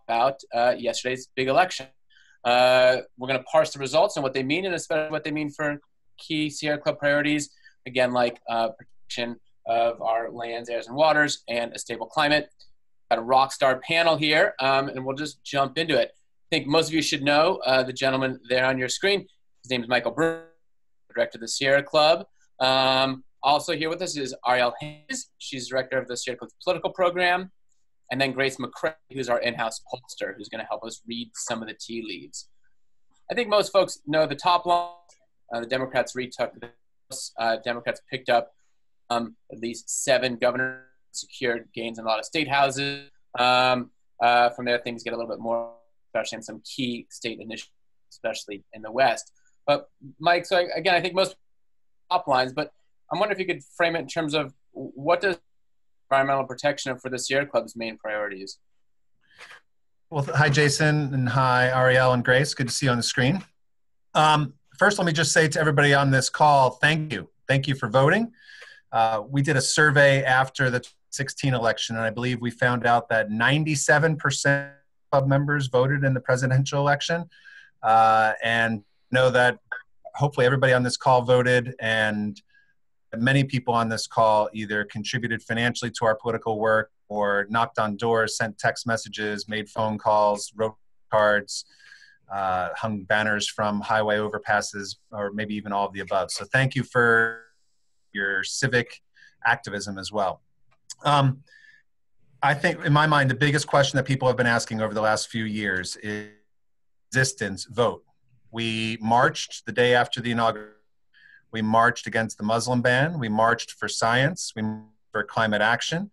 about yesterday's big election. We're going to parse the results and what they mean, and especially what they mean for key Sierra Club priorities, again, like protection of our lands, airs, and waters, and a stable climate. Got a rock star panel here, and we'll just jump into it. I think most of you should know the gentleman there on your screen. His name is Michael Brune, director of the Sierra Club. Also here with us is Ariel Hayes. She's director of the Sierra Club's political program. And then Grace McRae, who's our in-house pollster, who's going to help us read some of the tea leaves. I think most folks know the top line. The Democrats retook the House. Democrats picked up at least 7 governors, secured gains in a lot of state houses. From there, things get a little bit more, especially in some key state initiatives, especially in the West. But Mike, so again, I think most top lines, but I'm wondering if you could frame it in terms of what does environmental protection for the Sierra Club's main priorities? Well, hi, Jason, and hi, Ariel and Grace. Good to see you on the screen. First, let me just say to everybody on this call, thank you. Thank you for voting. We did a survey after the 2016 election, and I believe we found out that 97% of members voted in the presidential election. And know that hopefully everybody on this call voted, and many people on this call either contributed financially to our political work or knocked on doors, sent text messages, made phone calls, wrote cards, hung banners from highway overpasses, or maybe even all of the above. So thank you for your civic activism as well. I think in my mind, the biggest question that people have been asking over the last few years is resistance vote. We marched the day after the inauguration. We marched against the Muslim ban. We marched for science. We marched for climate action.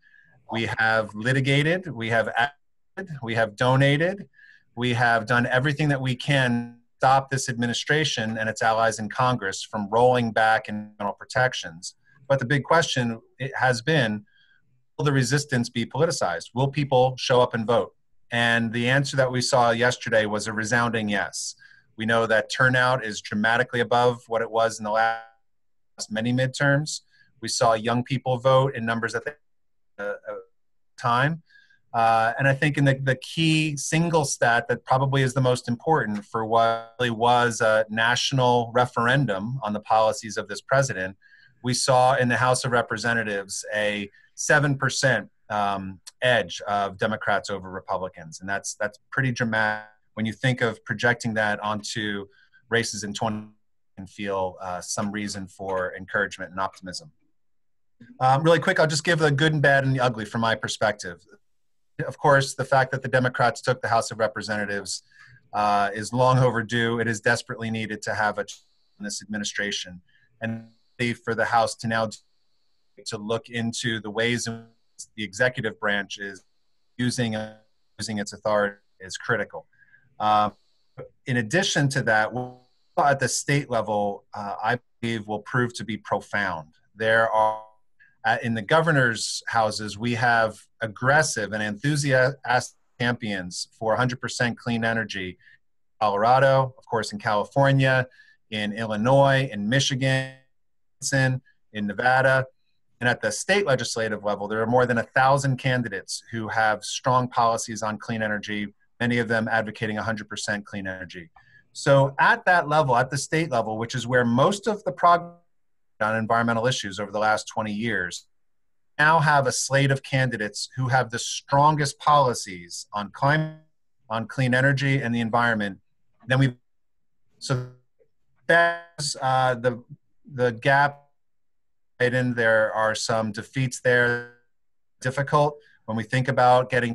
We have litigated. We have acted. We have donated. We have done everything that we can to stop this administration and its allies in Congress from rolling back environmental protections. But the big question has been, will the resistance be politicized? Will people show up and vote? And the answer that we saw yesterday was a resounding yes. We know that turnout is dramatically above what it was in the last many midterms. We saw young people vote in numbers at the time. And I think in the key single stat that probably is the most important for what really was a national referendum on the policies of this president, we saw in the House of Representatives a 7% edge of Democrats over Republicans. And that's pretty dramatic when you think of projecting that onto races in 20 and feel some reason for encouragement and optimism. Really quick, I'll just give the good and bad and the ugly from my perspective. Of course, the fact that the Democrats took the House of Representatives is long overdue. It is desperately needed to have a change in this administration, and for the House to now to look into the ways in which the executive branch is using its authority is critical. In addition to that, at the state level, I believe will prove to be profound. There are, in the governor's houses, we have aggressive and enthusiastic champions for 100% clean energy in Colorado, of course, in California, in Illinois, in Michigan, in Nevada. And at the state legislative level, there are more than 1,000 candidates who have strong policies on clean energy, many of them advocating 100% clean energy. So at that level, at the state level, which is where most of the progress on environmental issues over the last 20 years, now have a slate of candidates who have the strongest policies on climate, on clean energy and the environment. Then so that's the gap. There are some defeats there, difficult. When we think about getting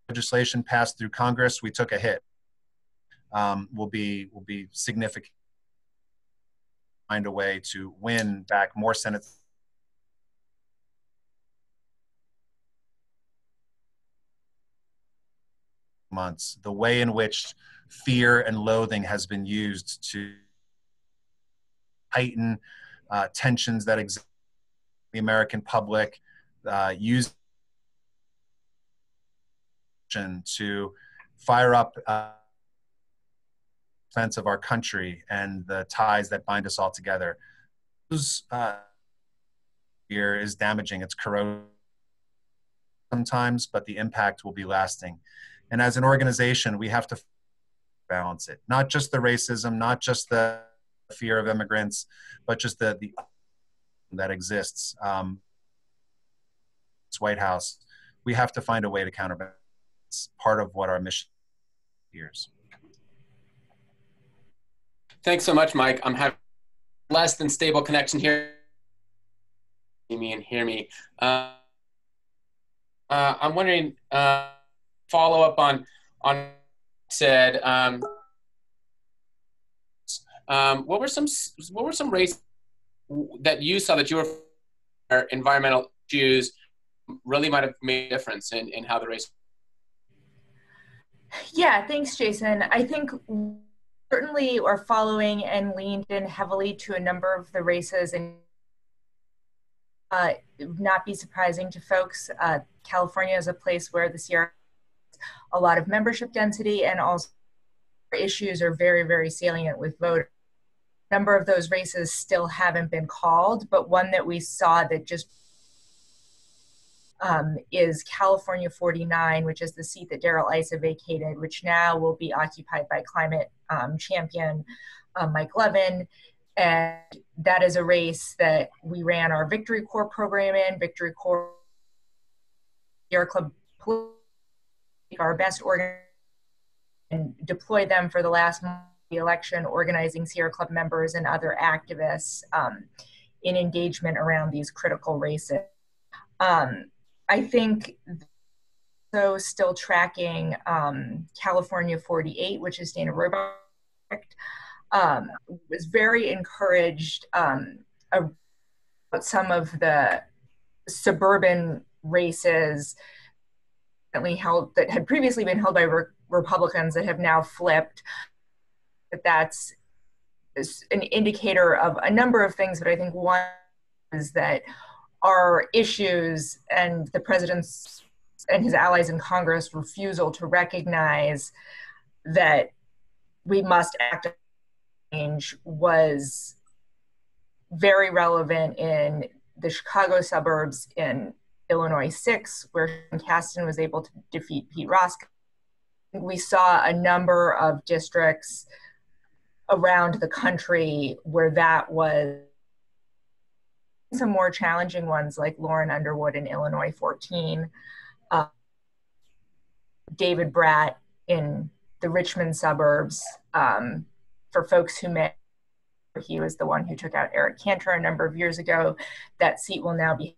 legislation passed through Congress, we took a hit. Will be significant. Find a way to win back more Senate months. The way in which fear and loathing has been used to heighten tensions that exist in the American public, use to fire up defense of our country and the ties that bind us all together. Fear is damaging. It's corrosive sometimes, but the impact will be lasting. And as an organization, we have to balance it. Not just the racism, not just the fear of immigrants, but just the that exists. It's White House. We have to find a way to counterbalance. It's part of what our mission is. Thanks so much, Mike. I'm having less than stable connection here. See me and hear me. I'm wondering, follow up on said. What were some races that you saw that you were environmental issues really might have made a difference in how the race? Yeah, thanks, Jason. I think certainly are following and leaned in heavily to a number of the races, and not be surprising to folks. California is a place where the Sierra has a lot of membership density, and also issues are very, very salient with voters. A number of those races still haven't been called, but one that we saw that just is California 49, which is the seat that Darrell Issa vacated, which now will be occupied by climate champion Mike Levin. And that is a race that we ran our Victory Corps program in. Victory Corps, Sierra Club, our best organ, and deploy them for the last month of the election, organizing Sierra Club members and other activists in engagement around these critical races. I think so still tracking California 48, which is Dana Roebuck, was very encouraged about some of the suburban races that had previously been held by Republicans that have now flipped. That's an indicator of a number of things, but I think one is that our issues and the president's and his allies in Congress refusal to recognize that we must act on change was very relevant in the Chicago suburbs in Illinois 6, where Sean Casten was able to defeat Pete Roscoe. We saw a number of districts around the country where that was some more challenging ones, like Lauren Underwood in Illinois 14, David Bratt in the Richmond suburbs. For folks who may, he was the one who took out Eric Cantor a number of years ago. That seat will now be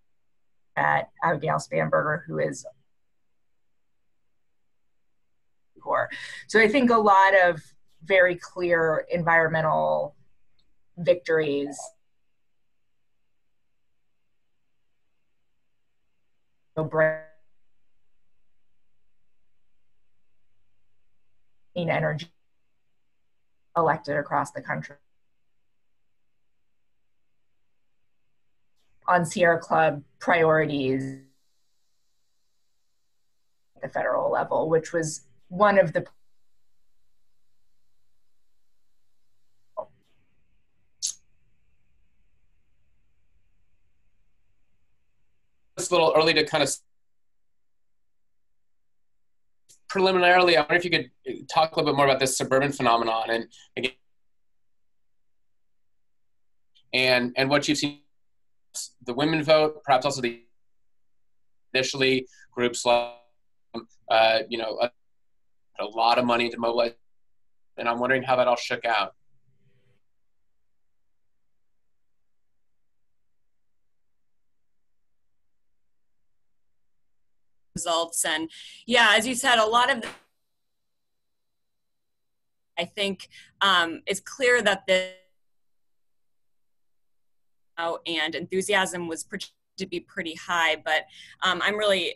at Abigail Spanberger, who is core. So I think a lot of very clear environmental victories. Clean energy elected across the country. On Sierra Club priorities at the federal level, which was one of the It's a little early to kind of preliminarily, I wonder if you could talk a little bit more about this suburban phenomenon and again, and what you've seen, the women vote, perhaps also the initially groups like, you know, a lot of money to mobilize, and I'm wondering how that all shook out. Results. And yeah, as you said, a lot of I think it's clear that the and enthusiasm was projected to be pretty high, but I'm really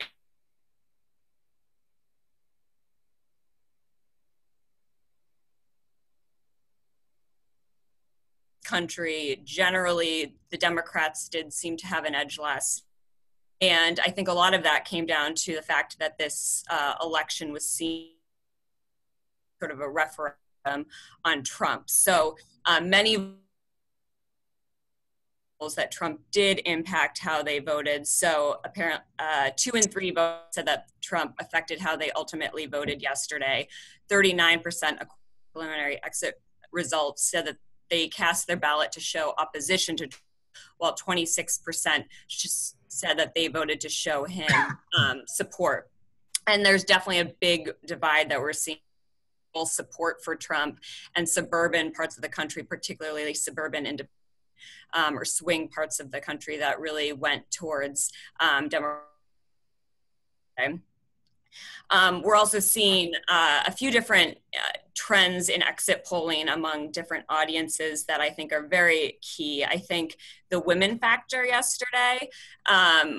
country generally the Democrats did seem to have an edge last. And I think a lot of that came down to the fact that this election was seen sort of a referendum on Trump. So many that Trump did impact how they voted. So apparently 2 in 3 votes said that Trump affected how they ultimately voted yesterday. 39% of preliminary exit results said that they cast their ballot to show opposition to Trump, while 26% just said that they voted to show him support. And there's definitely a big divide that we're seeing. Support for Trump and suburban parts of the country, particularly suburban or swing parts of the country that really went towards Democrats. We're also seeing a few different trends in exit polling among different audiences that I think are very key. I think the women factor yesterday,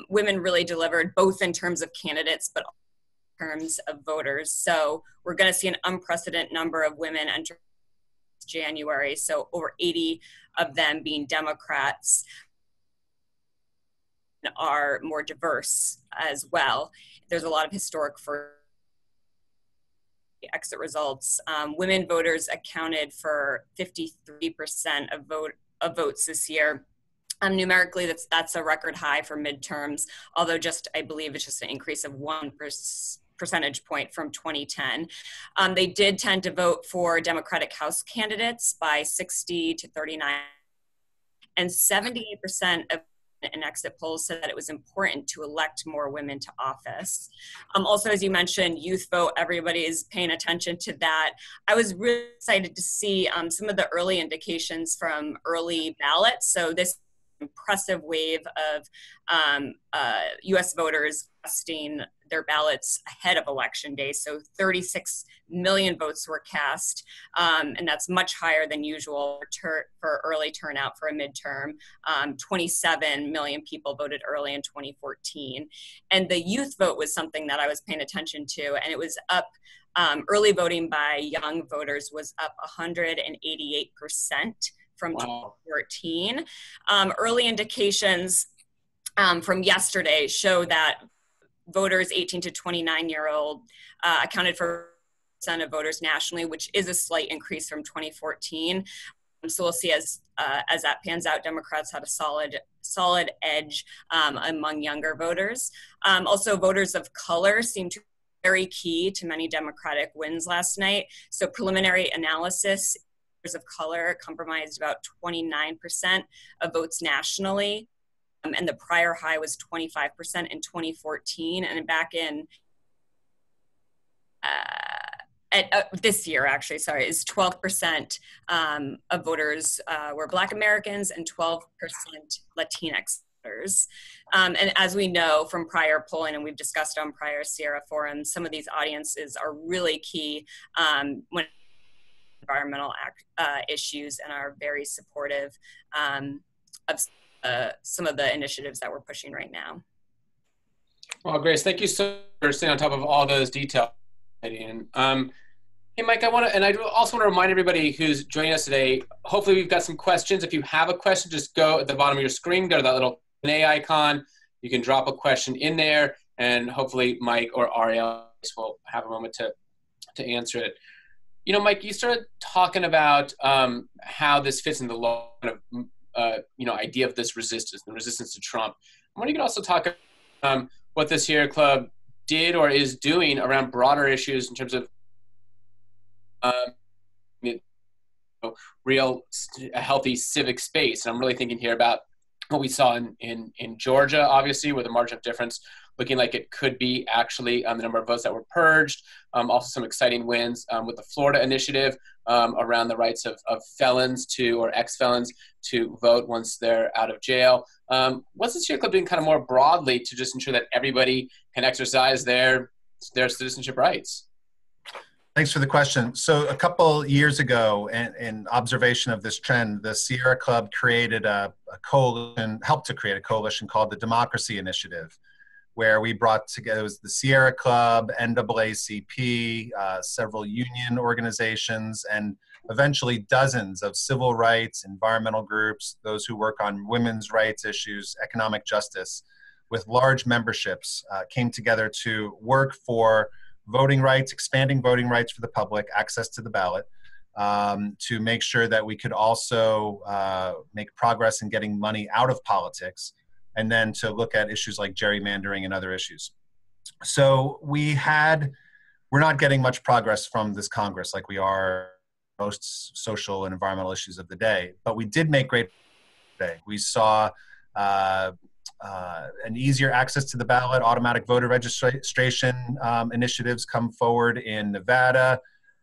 women really delivered both in terms of candidates, but terms of voters. So we're going to see an unprecedented number of women enter January. So over 80 of them being Democrats are more diverse as well. There's a lot of historic for exit results. Women voters accounted for 53% of votes this year. Numerically, that's a record high for midterms, although I believe it's just an increase of 1 percentage point from 2010. They did tend to vote for Democratic House candidates by 60 to 39, and 78% of in exit polls said that it was important to elect more women to office. Also, as you mentioned, youth vote, everybody is paying attention to that. I was really excited to see some of the early indications from early ballots. So this impressive wave of U.S. voters casting their ballots ahead of Election Day. So 36 million votes were cast, and that's much higher than usual for early turnout for a midterm. 27 million people voted early in 2014. And the youth vote was something that I was paying attention to, and it was up. Early voting by young voters was up 188% from 2014. Early indications from yesterday show that voters 18 to 29-year-old accounted for % of voters nationally, which is a slight increase from 2014. So we'll see as that pans out. Democrats had a solid edge among younger voters. Also, voters of color seem to be very key to many Democratic wins last night. So preliminary analysis, voters of color comprised about 29% of votes nationally. And the prior high was 25% in 2014. And back in this year, actually, sorry, is 12% of voters were Black Americans and 12% Latinx voters. And as we know from prior polling, and we've discussed on prior Sierra forums, some of these audiences are really key when environmental issues and are very supportive of some of the initiatives that we're pushing right now. Well, Grace, thank you so much for staying on top of all those details. And hey, Mike, I also want to remind everybody who's joining us today, hopefully we've got some questions. If you have a question, just go at the bottom of your screen, go to that little Q&A icon. You can drop a question in there, and hopefully Mike or Ariel will have a moment to answer it. You know, Mike, you started talking about how this fits in the law of idea of this resistance, the resistance to Trump. I wonder if you can also talk about what the Sierra Club did or is doing around broader issues in terms of a healthy civic space. And I'm really thinking here about what we saw in Georgia, obviously, with a margin of difference looking like it could be actually the number of votes that were purged. Also some exciting wins with the Florida initiative around the rights of felons or ex-felons to vote once they're out of jail. What's the Sierra Club doing kind of more broadly to just ensure that everybody can exercise their citizenship rights? Thanks for the question. So a couple years ago, in observation of this trend, the Sierra Club created a coalition, helped to create a coalition called the Democracy Initiative, where we brought together, it was the Sierra Club, NAACP, several union organizations, and eventually dozens of civil rights, environmental groups, those who work on women's rights issues, economic justice, with large memberships, came together to work for voting rights, expanding voting rights for the public, access to the ballot, to make sure that we could also make progress in getting money out of politics, and then to look at issues like gerrymandering and other issues. So we're not getting much progress from this Congress like we are most social and environmental issues of the day, but we did make great today. We saw an easier access to the ballot, automatic voter registration initiatives come forward in Nevada.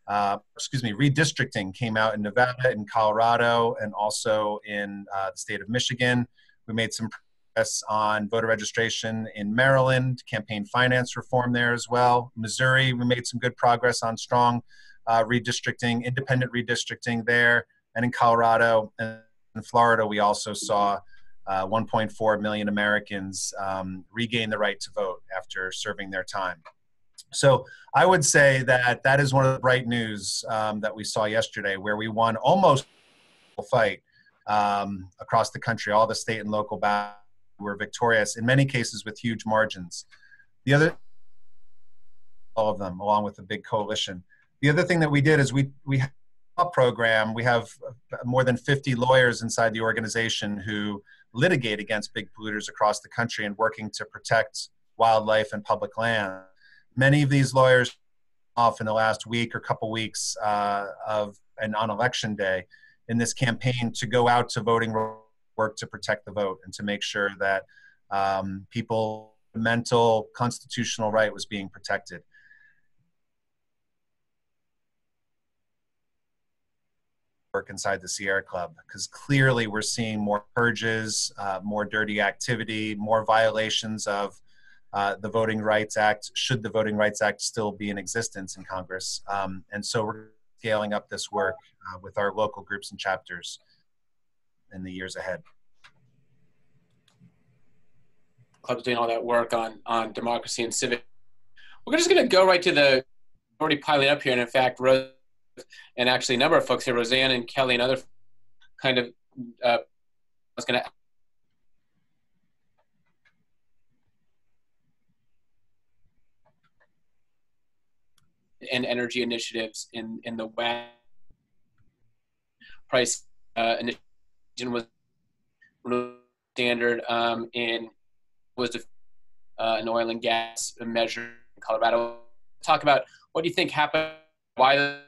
Redistricting came out in Nevada, in Colorado, and also in the state of Michigan. We made some progress on voter registration in Maryland, campaign finance reform there as well. Missouri, we made some good progress on strong redistricting, independent redistricting there. And in Colorado and in Florida, we also saw 1.4 million Americans regain the right to vote after serving their time. So I would say that that is one of the bright news that we saw yesterday, where we won almost a fight across the country. All the state and local ballots were victorious, in many cases with huge margins. All of them, along with a big coalition. The other thing that we did is we have a program. We have more than 50 lawyers inside the organization who litigate against big polluters across the country and working to protect wildlife and public land. Many of these lawyers off in the last week or couple weeks and on election day in this campaign to go out to voting, work to protect the vote and to make sure that people's mental constitutional right was being protected. Work inside the Sierra Club, because clearly we're seeing more purges, more dirty activity, more violations of the Voting Rights Act, should the Voting Rights Act still be in existence in Congress. And so we're scaling up this work with our local groups and chapters in the years ahead. Club's doing all that work on democracy and civic. We're just going to go right to the already piling up here, and in fact, Rose and actually a number of folks here, Roseanne and Kelly and other kind of, I was going to and energy initiatives in the West. Price initiative was standard in an oil and gas measure in Colorado. Talk about what do you think happened, why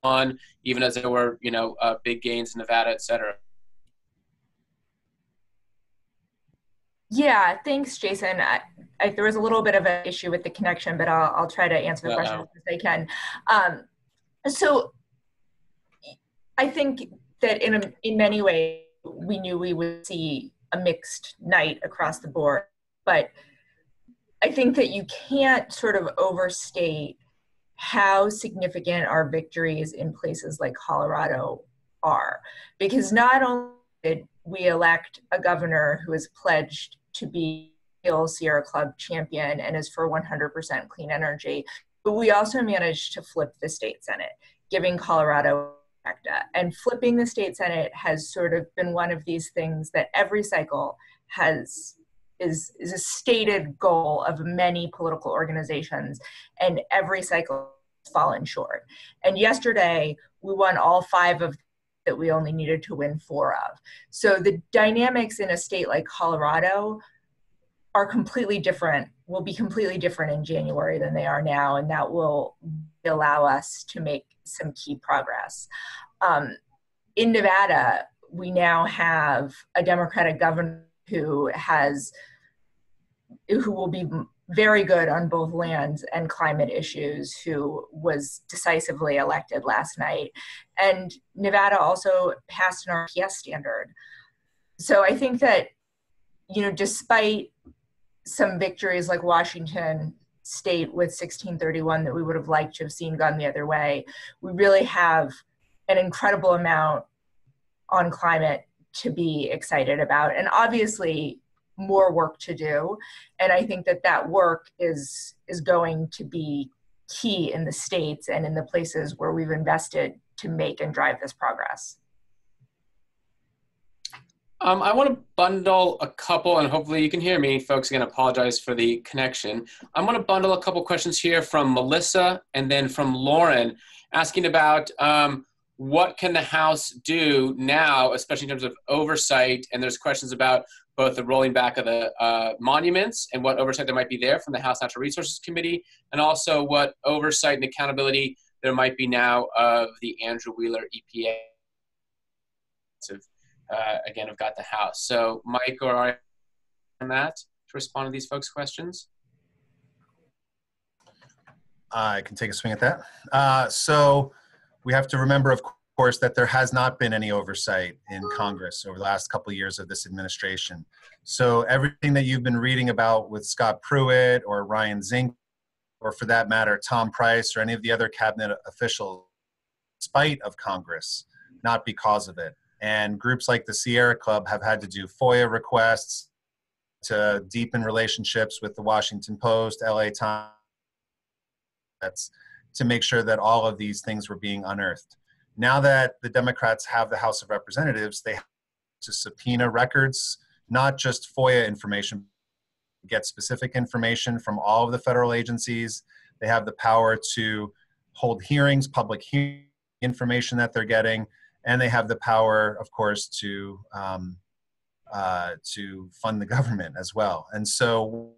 on, even as there were big gains in Nevada, et cetera. Yeah, thanks, Jason. There was a little bit of an issue with the connection, but I'll try to answer the question as best I can. So I think that in many ways, we knew we would see a mixed night across the board, but I think that you can't sort of overstate how significant our victories in places like Colorado are, because not only did we elect a governor who is pledged to be a Sierra Club champion and is for 100% clean energy, but we also managed to flip the state Senate, giving Colorado ACTA. And flipping the state Senate has sort of been one of these things that every cycle is a stated goal of many political organizations, and every cycle has fallen short. And yesterday, we won all 5 of that we only needed to win 4 of. So the dynamics in a state like Colorado are completely different, will be completely different in January than they are now, and that will allow us to make some key progress. In Nevada, we now have a Democratic governor who will be very good on both lands and climate issues, who was decisively elected last night. And Nevada also passed an RPS standard. So I think that, despite some victories like Washington State with 1631 that we would have liked to have seen gone the other way, we really have an incredible amount on climate to be excited about. And obviously, more work to do. And I think that work is going to be key in the states and in the places where we've invested to make and drive this progress. I want to bundle a couple, and hopefully you can hear me, folks. Again, apologize for the connection. I'm going to bundle a couple questions here from Melissa and then from Lauren, asking about what can the House do now, especially in terms of oversight. And there's questions about both the rolling back of the monuments and what oversight there might be there from the House Natural Resources Committee, and also what oversight and accountability there might be now of the Andrew Wheeler EPA. Again, I've got the House. So Mike or Ariel on that to respond to these folks' questions? I can take a swing at that. So we have to remember, of course, that there has not been any oversight in Congress over the last couple of years of this administration. So everything that you've been reading about with Scott Pruitt or Ryan Zink, or for that matter, Tom Price or any of the other cabinet officials, in spite of Congress, not because of it. And groups like the Sierra Club have had to do FOIA requests to deepen relationships with the Washington Post, LA Times, to make sure that all of these things were being unearthed. Now that the Democrats have the House of Representatives, they have to subpoena records, not just FOIA information, get specific information from all of the federal agencies. They have the power to hold hearings, public hearing information that they're getting, and they have the power, of course, to fund the government as well. And so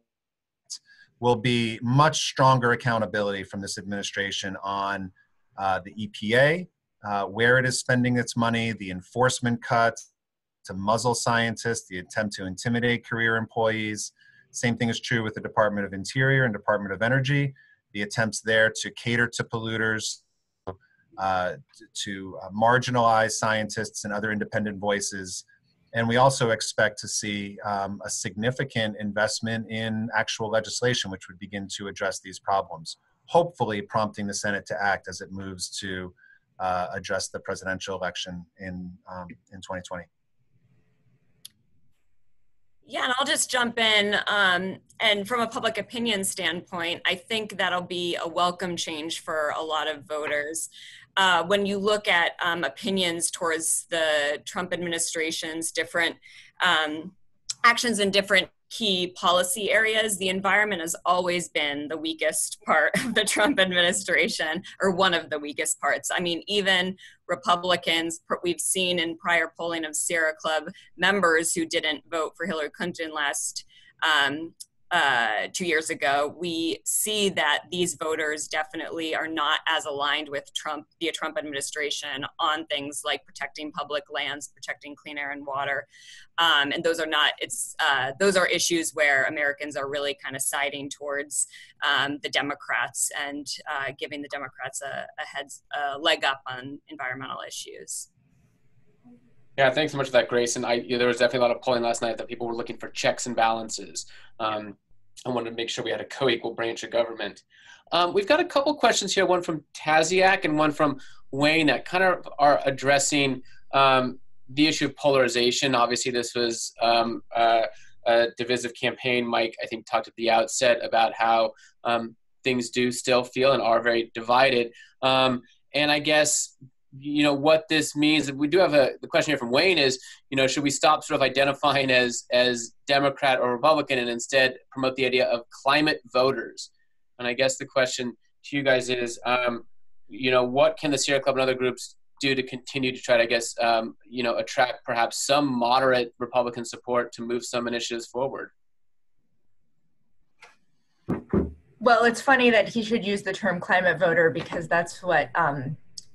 will be much stronger accountability from this administration on the EPA, where it is spending its money, the enforcement cuts, to muzzle scientists, the attempt to intimidate career employees. Same thing is true with the Department of Interior and Department of Energy, the attempts there to cater to polluters, to marginalize scientists and other independent voices. And we also expect to see a significant investment in actual legislation, which would begin to address these problems, hopefully prompting the Senate to act as it moves to address the presidential election in 2020. Yeah, and I'll just jump in. And from a public opinion standpoint, I think that'll be a welcome change for a lot of voters. When you look at opinions towards the Trump administration's different actions in different key policy areas, the environment has always been the weakest part of the Trump administration, or one of the weakest parts. I mean, even Republicans, we've seen in prior polling of Sierra Club members who didn't vote for Hillary Clinton last 2 years ago, we see that these voters definitely are not as aligned with the Trump administration on things like protecting public lands, protecting clean air and water. And those are not, those are issues where Americans are really kind of siding towards the Democrats and giving the Democrats a leg up on environmental issues. Yeah, thanks so much for that, Grace. And there was definitely a lot of polling last night that people were looking for checks and balances. I wanted to make sure we had a co-equal branch of government. We've got a couple questions here, one from Taziak and one from Wayne, that kind of are addressing the issue of polarization. Obviously, this was a divisive campaign. Mike, I think, talked at the outset about how things do still feel and are very divided. And I guess, what this means, we do have the question here from Wayne is, should we stop sort of identifying as Democrat or Republican and instead promote the idea of climate voters? And I guess the question to you guys is, what can the Sierra Club and other groups do to continue to try to, I guess, attract perhaps some moderate Republican support to move some initiatives forward? Well, it's funny that he should use the term climate voter, because that's what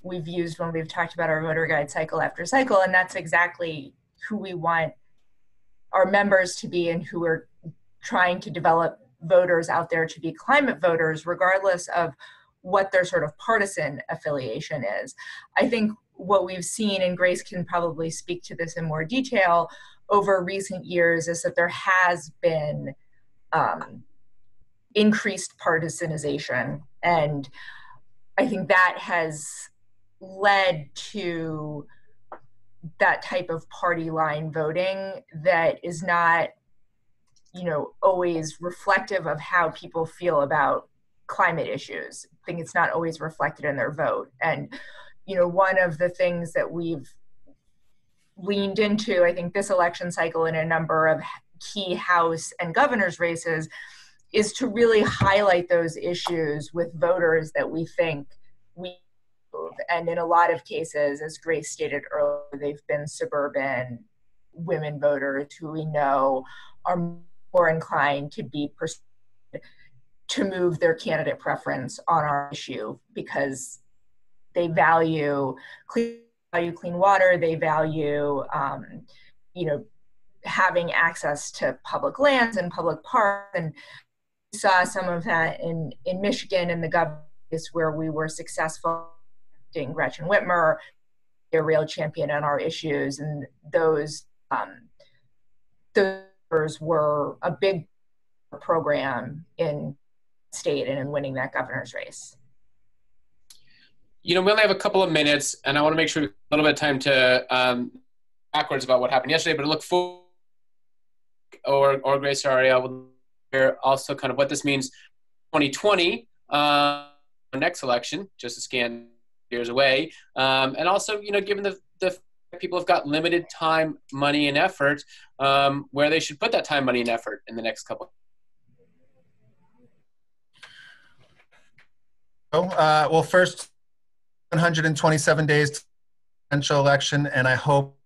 we've used when we've talked about our voter guide cycle after cycle, and that's exactly who we want our members to be and who we're trying to develop voters out there to be climate voters, regardless of what their sort of partisan affiliation is. I think what we've seen, and Grace can probably speak to this in more detail, over recent years is that there has been increased partisanization, and I think that has led to that type of party line voting that is not, always reflective of how people feel about climate issues. I think it's not always reflected in their vote. And, one of the things that we've leaned into, I think, this election cycle in a number of key House and governor's races is to really highlight those issues with voters that we think we move. And in a lot of cases, as Grace stated earlier, they've been suburban women voters who we know are more inclined to be to move their candidate preference on our issue because they value clean water, they value having access to public lands and public parks. And we saw some of that in Michigan in the governor's race where we were successful in Gretchen Whitmer, a real champion on our issues, and those were a big program in state and in winning that governor's race. We only have a couple of minutes, and I want to make sure we have a little bit of time to backwards about what happened yesterday, but look forward, or Grace or Ariel, hear also kind of what this means 2020, next election, just a scan years away, and also, given the people have got limited time, money, and effort, where they should put that time, money, and effort in the next couple. Well, first, 127 days to the presidential election, and I hope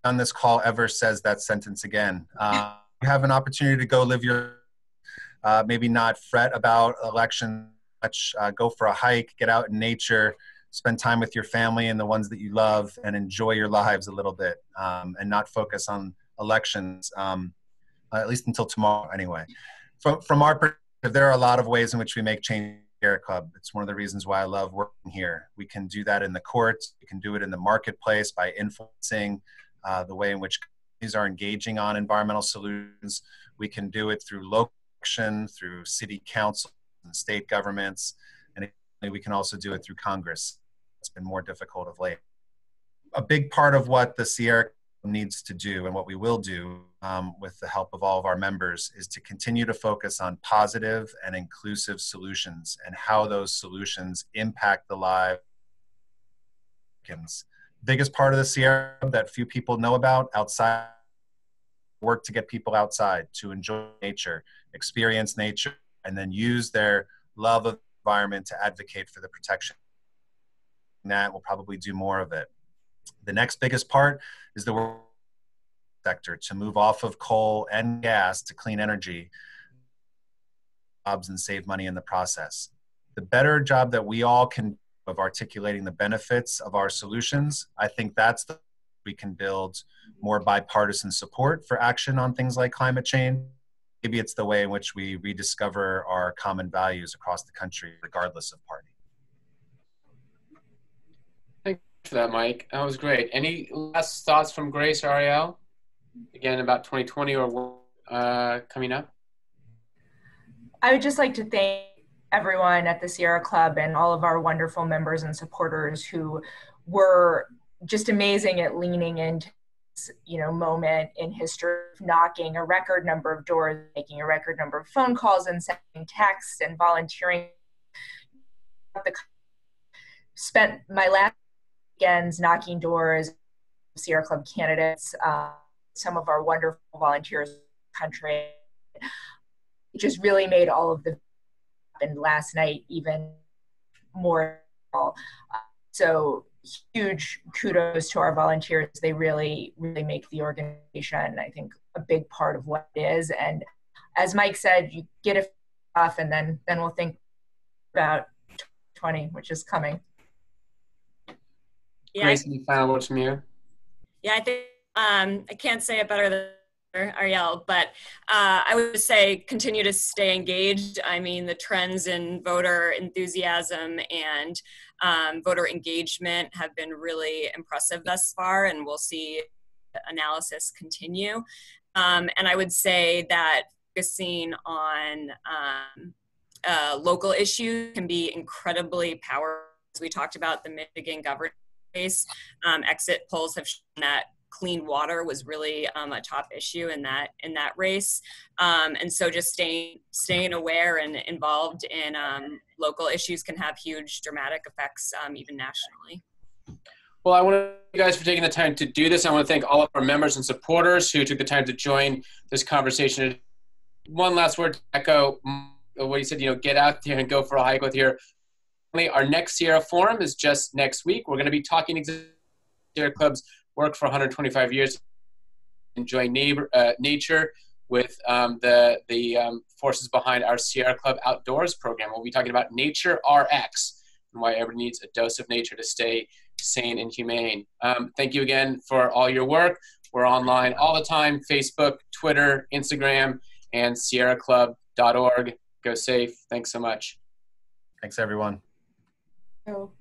on this call ever says that sentence again. You have an opportunity to go live your, maybe not fret about election much, go for a hike, get out in nature, spend time with your family and the ones that you love, and enjoy your lives a little bit, and not focus on elections, at least until tomorrow anyway. From our perspective, there are a lot of ways in which we make change. Sierra Club. It's one of the reasons why I love working here. We can do that in the courts. We can do it in the marketplace by influencing the way in which companies are engaging on environmental solutions. We can do it through local action, through city councils and state governments, and we can also do it through Congress. It's been more difficult of late. A big part of what the Sierra Club needs to do and what we will do with the help of all of our members is to continue to focus on positive and inclusive solutions and how those solutions impact the lives of Americans. Biggest part of the Sierra Club that few people know about, outside, work to get people outside to enjoy nature, experience nature, and then use their love of the environment to advocate for the protection. And that will probably do more of it. The next biggest part is the work sector to move off of coal and gas to clean energy jobs and save money in the process. The better job that we all can do of articulating the benefits of our solutions, I think that's the way we can build more bipartisan support for action on things like climate change. Maybe it's the way in which we rediscover our common values across the country, regardless of party. Thank you for that, Mike. That was great. Any last thoughts from Grace or Ariel? Again, about 2020 or coming up? I would just like to thank everyone at the Sierra Club and all of our wonderful members and supporters who were just amazing at leaning into this, moment in history, knocking a record number of doors, making a record number of phone calls and sending texts and volunteering. Spent my last weekends knocking doors, Sierra Club candidates, some of our wonderful volunteers in the country. It just really made all of the happened last night even more. So huge kudos to our volunteers. They really, really make the organization, I think, a big part of what it is. And as Mike said, you get it off and then we'll think about 2020, which is coming. Yeah. Grace, any final words from you? Yeah, I think I can't say it better than Ariel, but I would say continue to stay engaged. I mean, the trends in voter enthusiasm and voter engagement have been really impressive thus far, and we'll see analysis continue. And I would say that focusing on local issues can be incredibly powerful. As we talked about the Michigan governor race, exit polls have shown that clean water was really a top issue in that race, and so just staying aware and involved in local issues can have huge dramatic effects, even nationally. Well, I want to thank you guys for taking the time to do this. I want to thank all of our members and supporters who took the time to join this conversation. One last word to echo what you said, get out there and go for a hike with your family. Our next Sierra Forum is just next week. We're going to be talking Sierra Club's work for 125 years, enjoying nature with the forces behind our Sierra Club Outdoors program. We'll be talking about Nature RX and why everyone needs a dose of nature to stay sane and humane. Thank you again for all your work. We're online all the time: Facebook, Twitter, Instagram, and sierraclub.org. Go safe. Thanks so much. Thanks, everyone. So